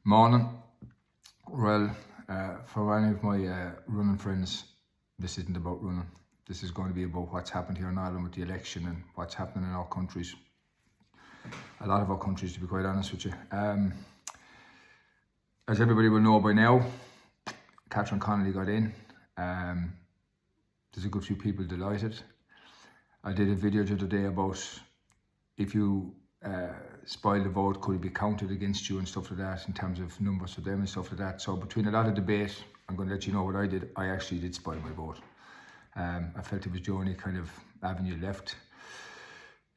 Morning. Well, for any of my running friends, this isn't about running. This is going to be about what's happened here in Ireland with the election and what's happening in our countries. A lot of our countries, to be quite honest with you. As everybody will know by now, Catherine Connolly got in. There's a good few people delighted. I did a video the other day about if you spoil the vote, could it be counted against you and stuff like that, in terms of numbers for them and stuff like that. So between a lot of debate, I'm going to let you know what I did. I actually did spoil my vote. I felt it was the only kind of avenue left.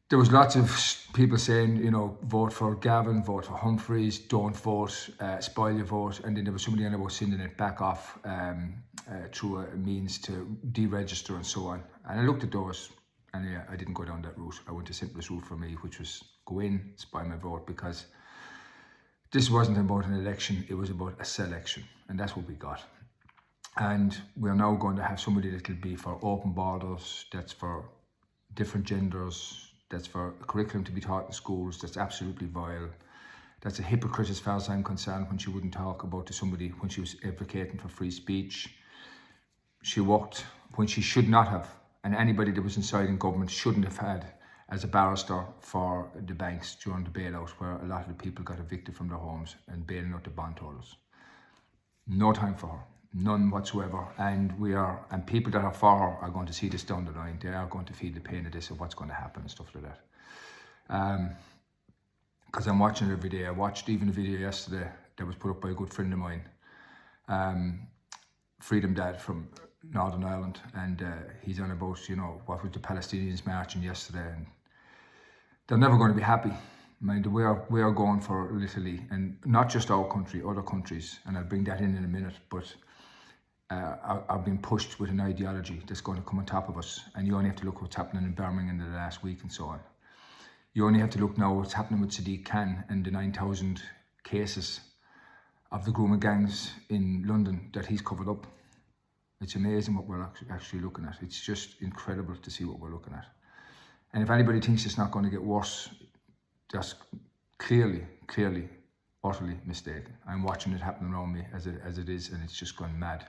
There was lots of people saying, you know, vote for Gavin, vote for Humphreys, don't vote, spoil your vote. And then there was somebody on about sending it back off through a means to deregister and so on. And I looked at those. And yeah, I didn't go down that route. I went the simplest route for me, which was go in, spoil my vote, because this wasn't about an election, it was about a selection. And that's what we got. And we're now going to have somebody that will be for open borders, that's for different genders, that's for a curriculum to be taught in schools, that's absolutely vile. That's a hypocrite as far as I'm concerned, when she wouldn't talk about to somebody when she was advocating for free speech. She walked when she should not have. And anybody that was inside in government shouldn't have had as a barrister for the banks during the bailout, where a lot of the people got evicted from their homes and bailing out the bondholders. No time for her, none whatsoever. And people that are for her are going to see this down the line. They are going to feel the pain of this, of what's going to happen and stuff like that. Because I'm watching it every day. I watched even a video yesterday that was put up by a good friend of mine, Freedom Dad from Northern Ireland, and he's on about, you know, what was the Palestinians marching yesterday, and they're never going to be happy. I mean, we are going for literally, and not just our country, other countries, and I'll bring that in a minute, but are being pushed with an ideology that's going to come on top of us. And you only have to look what's happening in Birmingham in the last week and so on. You only have to look now what's happening with Sadiq Khan and the 9,000 cases of the grooming gangs in London that he's covered up. It's amazing what we're actually looking at. It's just incredible to see what we're looking at. And if anybody thinks it's not going to get worse, that's clearly, utterly mistaken. I'm watching it happen around me as it is, and it's just gone mad.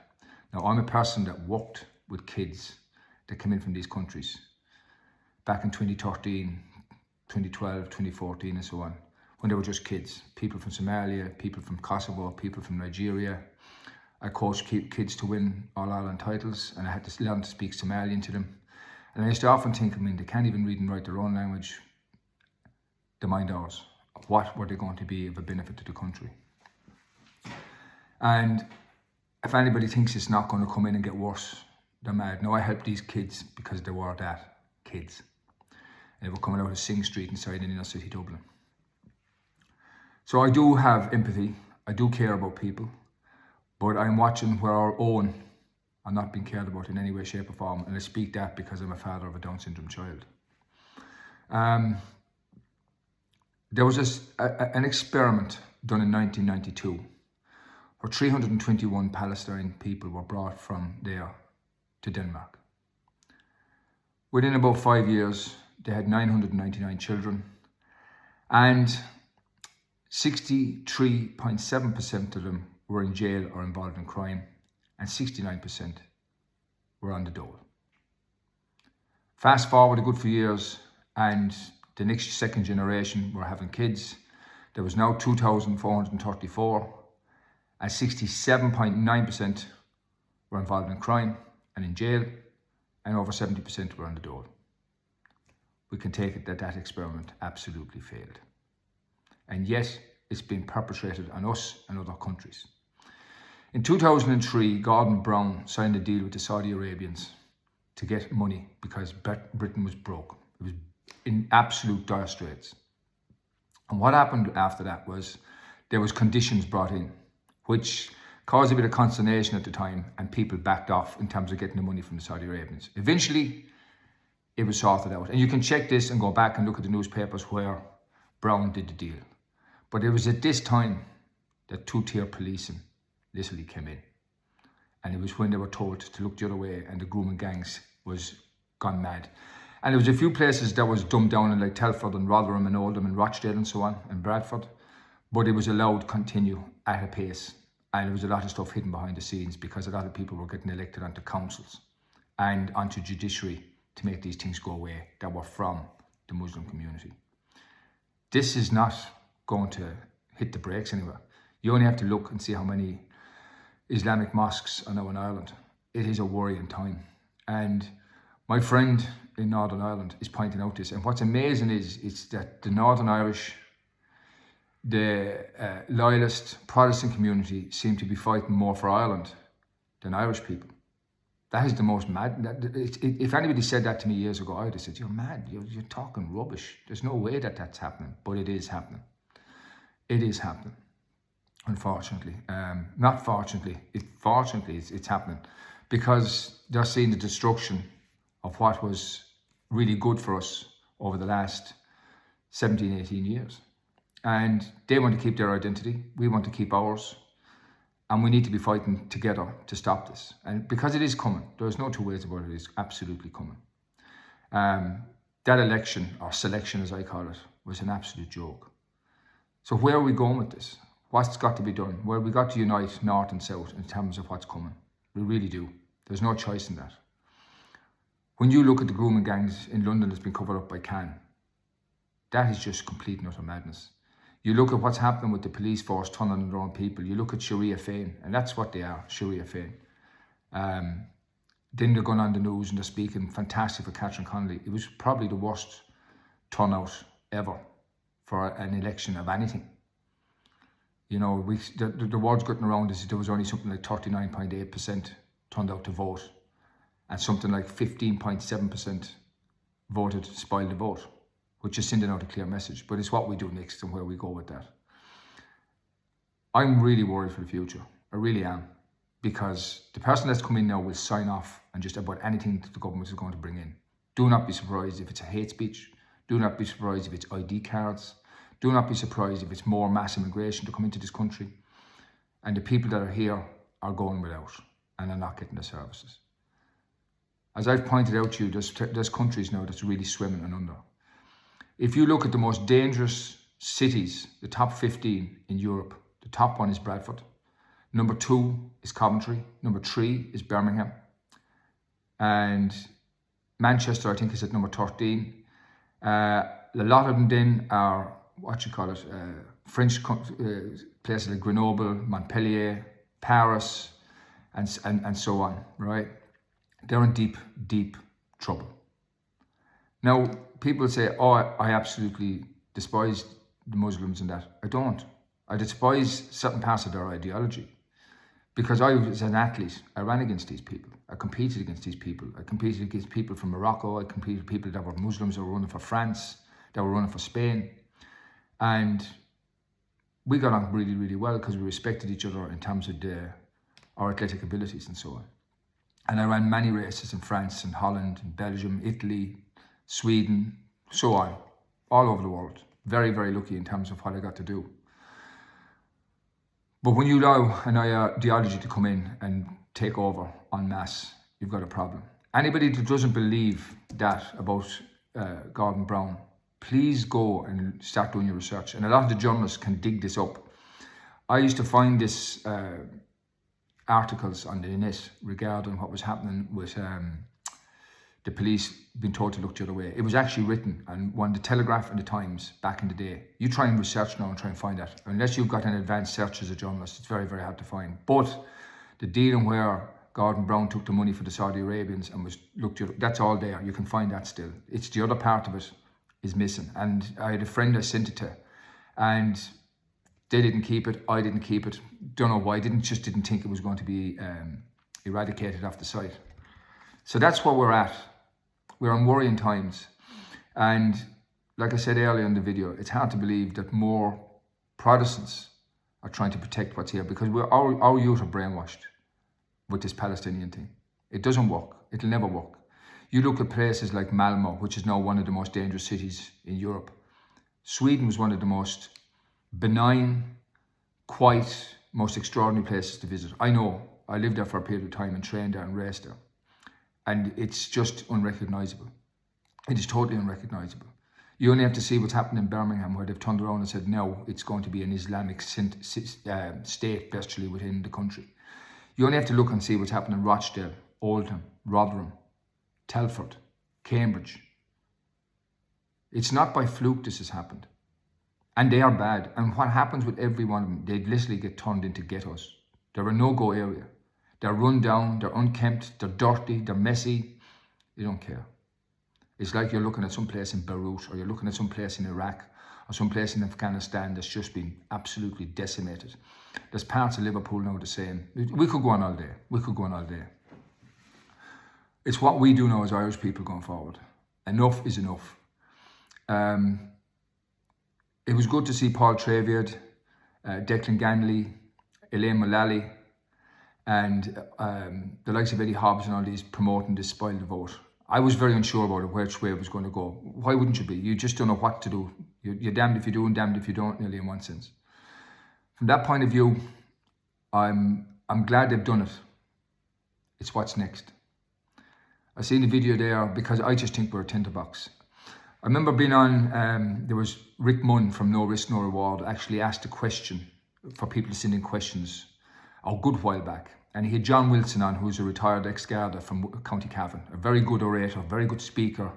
Now, I'm a person that worked with kids that came in from these countries back in 2013, 2012, 2014 and so on, when they were just kids. People from Somalia, people from Kosovo, people from Nigeria. I coached kids to win All-Ireland titles, and I had to learn to speak Somalian to them. And I used to often think, I mean, they can't even read and write their own language. They mind ours. What were they going to be of a benefit to the country? And if anybody thinks it's not going to come in and get worse, they're mad. No, I helped these kids because they were that, kids. And they were coming out of Sing Street inside in inner city Dublin. So I do have empathy. I do care about people. But I'm watching where our own are not being cared about in any way, shape or form. And I speak that because I'm a father of a Down syndrome child. There was an experiment done in 1992 where 321 Palestinian people were brought from there to Denmark. Within about 5 years, they had 999 children, and 63.7% of them were in jail or involved in crime, and 69% were on the dole. Fast forward a good few years, and the next second generation were having kids. There was now 2,434, and 67.9% were involved in crime and in jail, and over 70% were on the dole. We can take it that that experiment absolutely failed. And yet, it's been perpetrated on us and other countries. In 2003, Gordon Brown signed a deal with the Saudi Arabians to get money because Britain was broke. It was in absolute dire straits. And what happened after that was there was conditions brought in, which caused a bit of consternation at the time, and people backed off in terms of getting the money from the Saudi Arabians. Eventually, it was sorted out. And you can check this and go back and look at the newspapers where Brown did the deal. But it was at this time that two-tier policing literally came in. And it was when they were told to look the other way, and the grooming gangs was gone mad. And there was a few places that was dumbed down, in like Telford and Rotherham and Oldham and Rochdale and so on, and Bradford. but it was allowed to continue at a pace. And there was a lot of stuff hidden behind the scenes because a lot of people were getting elected onto councils and onto judiciary to make these things go away that were from the Muslim community. This is not going to hit the brakes anywhere. You only have to look and see how many Islamic mosques are now in Ireland. It is a worrying time. And my friend in Northern Ireland is pointing out this. And what's amazing is that the Northern Irish, the loyalist Protestant community seem to be fighting more for Ireland than Irish people. That is the most mad. If anybody said that to me years ago, I would have said, you're mad, you're talking rubbish. There's no way that that's happening, but it is happening. It is happening, unfortunately. Not fortunately, fortunately it's happening because they're seeing the destruction of what was really good for us over the last 17, 18 years. And they want to keep their identity, we want to keep ours. And we need to be fighting together to stop this. And because it is coming, there's no two ways about it, it's absolutely coming. That election, or selection as I call it, was an absolute joke. So where are we going with this? What's got to be done? Well, we got to unite North and South in terms of what's coming. We really do. There's no choice in that. When you look at the grooming gangs in London that's been covered up by Can, that is just complete and utter madness. You look at what's happening with the police force turning their own people. You look at Sharia Féin, and that's what they are, Sharia Féin. Then they're going on the news and they're speaking fantastic for Catherine Connolly. It was probably the worst turnout ever for an election of anything. You know, the words getting around is there was only something like 39.8% turned out to vote, and something like 15.7% voted to spoil the vote, which is sending out a clear message. But it's what we do next and where we go with that. I'm really worried for the future. I really am. Because the person that's coming now will sign off on just about anything that the government is going to bring in. Do not be surprised if it's a hate speech. Do not be surprised if it's ID cards. Do not be surprised if it's more mass immigration to come into this country. And the people that are here are going without and are not getting the services. As I've pointed out to you, there's countries now that's really swimming and under. If you look at the most dangerous cities, the top 15 in Europe, the top one is Bradford. Number 2 is Coventry. Number 3 is Birmingham. And Manchester, I think, is at number 13. A lot of them then are, French places like Grenoble, Montpellier, Paris, and so on, right? They're in deep, deep trouble. Now, people say, oh, I absolutely despise the Muslims and that. I don't. I despise certain parts of their ideology. Because I was an athlete, I ran against these people. I competed against these people. I competed against people from Morocco. I competed with people that were Muslims that were running for France, that were running for Spain. And we got on really, really well because we respected each other in terms of our athletic abilities and so on. And I ran many races in France and Holland and Belgium, Italy, Sweden, so on, all over the world. Very, very lucky in terms of what I got to do. But when you allow an ideology to come in and take over en masse, you've got a problem. Anybody that doesn't believe that about Gordon Brown, please go and start doing your research. And a lot of the journalists can dig this up. I used to find this articles on the net regarding what was happening with the police being told to look the other way. It was actually written on one, the Telegraph and the Times back in the day. You try and research now and try and find that. Unless you've got an advanced search as a journalist, it's very, very hard to find. But the dealing where Gordon Brown took the money for the Saudi Arabians and was looked at, that's all there. You can find that still. It's the other part of it is missing. And I had a friend I sent it to, and they didn't keep it. I didn't keep it. Don't know why. Didn't think it was going to be eradicated off the site. So that's where we're at. We're in worrying times. And like I said earlier in the video, it's hard to believe that more Protestants are trying to protect what's here because our youth are brainwashed with this Palestinian thing. It doesn't work. It'll never work. You look at places like Malmo, which is now one of the most dangerous cities in Europe. Sweden was one of the most benign, quiet, most extraordinary places to visit. I know. I lived there for a period of time and trained there and raced there. And it's just unrecognizable. It is totally unrecognizable. You only have to see what's happened in Birmingham, where they've turned around and said, no, it's going to be an Islamic state virtually within the country. You only have to look and see what's happened in Rochdale, Oldham, Rotherham, Telford, Cambridge. It's not by fluke this has happened. And they are bad. And what happens with every one of them, they literally get turned into ghettos. They're a no-go area. They're run down, they're unkempt, they're dirty, they're messy. They don't care. It's like you're looking at some place in Beirut, or you're looking at some place in Iraq, or some place in Afghanistan that's just been absolutely decimated. There's parts of Liverpool now the same. We could go on all day. We could go on all day. It's what we do now as Irish people going forward. Enough is enough. It was good to see Paul Treviard, Declan Ganley, Elaine Mullally, and the likes of Eddie Hobbs and all these promoting this spoil the vote. I was very unsure about it, which way it was going to go. Why wouldn't you be? You just don't know what to do. You're damned if you do and damned if you don't, nearly in one sense. From that point of view, I'm glad they've done it. It's what's next. I seen the video there because I just think we're a tinderbox. I remember being on, there was Rick Munn from No Risk, No Reward actually asked a question for people to send in questions a good while back. And he had John Wilson on, who's a retired ex-Garda from County Cavan, a very good orator, very good speaker,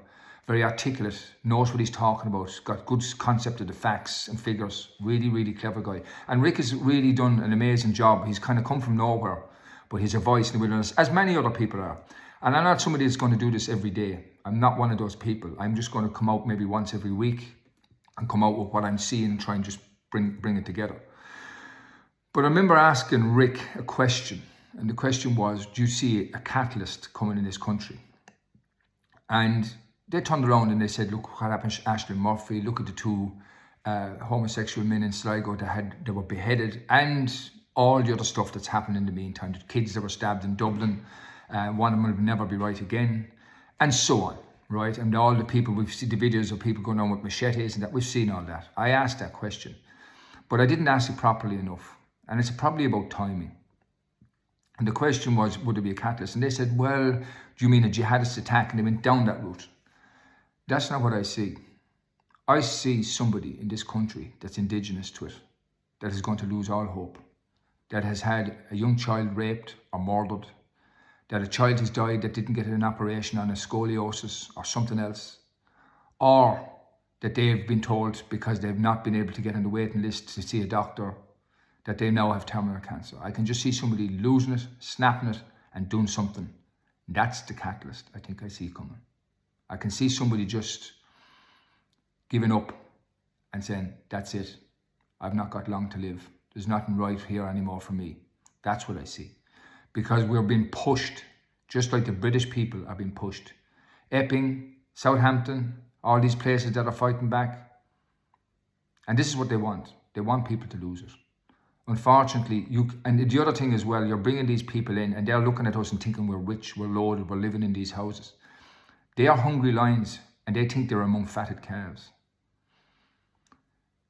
very articulate, knows what he's talking about, got good concept of the facts and figures, really, really clever guy. And Rick has really done an amazing job. He's kind of come from nowhere, but he's a voice in the wilderness, as many other people are. And I'm not somebody that's going to do this every day. I'm not one of those people. I'm just going to come out maybe once every week and come out with what I'm seeing and try and just bring it together. But I remember asking Rick a question, and the question was, do you see a catalyst coming in this country? And they turned around and they said, look what happened to Ashling Murphy, look at the two homosexual men in Sligo that were beheaded, and all the other stuff that's happened in the meantime, the kids that were stabbed in Dublin, one of them will never be right again, and so on, right? And all the people, we've seen the videos of people going on with machetes and that, we've seen all that. I asked that question, but I didn't ask it properly enough. And it's probably about timing. And the question was, would there be a catalyst? And they said, well, do you mean a jihadist attack? And they went down that route. That's not what I see. I see somebody in this country that's indigenous to it, that is going to lose all hope, that has had a young child raped or murdered, that a child has died that didn't get an operation on a scoliosis or something else, or that they've been told because they've not been able to get on the waiting list to see a doctor that they now have terminal cancer. I can just see somebody losing it, snapping it, and doing something. That's the catalyst I think I see coming. I can see somebody just giving up and saying, that's it. I've not got long to live. There's nothing right here anymore for me. That's what I see. Because we're being pushed, just like the British people are being pushed. Epping, Southampton, all these places that are fighting back. And this is what they want. They want people to lose it. Unfortunately, and the other thing as well, you're bringing these people in and they're looking at us and thinking we're rich, we're loaded, we're living in these houses. They are hungry lions and they think they're among fatted calves.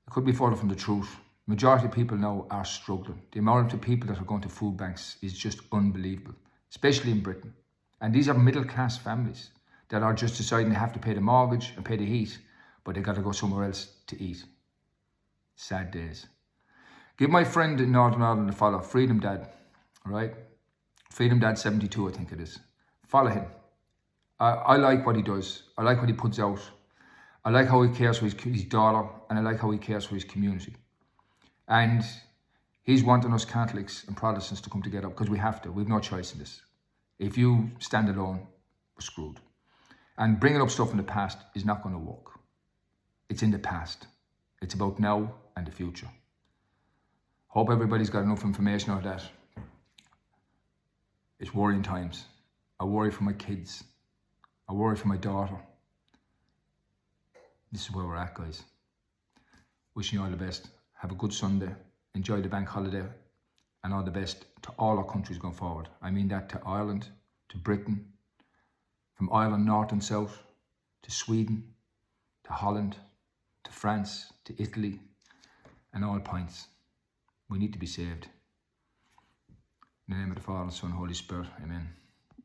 It could be further from the truth. Majority of people now are struggling. The amount of people that are going to food banks is just unbelievable, especially in Britain. And these are middle class families that are just deciding they have to pay the mortgage and pay the heat, but they got to go somewhere else to eat. Sad days. Give my friend in Northern Ireland a follow, Freedom Dad, all right? Freedom Dad 72, I think it is. Follow him. I like what he does. I like what he puts out. I like how he cares for his daughter, and I like how he cares for his community. And he's wanting us Catholics and Protestants to come together because we have to. We've no choice in this. If you stand alone, we're screwed. And bringing up stuff in the past is not going to work. It's in the past. It's about now and the future. Hope everybody's got enough information on that. It's worrying times. I worry for my kids. I worry for my daughter. This is where we're at, guys. Wishing you all the best. Have a good Sunday. Enjoy the bank holiday. And all the best to all our countries going forward. I mean that to Ireland, to Britain, from Ireland north and south, to Sweden, to Holland, to France, to Italy, and all points. We need to be saved. In the name of the Father, Son, and Holy Spirit. Amen.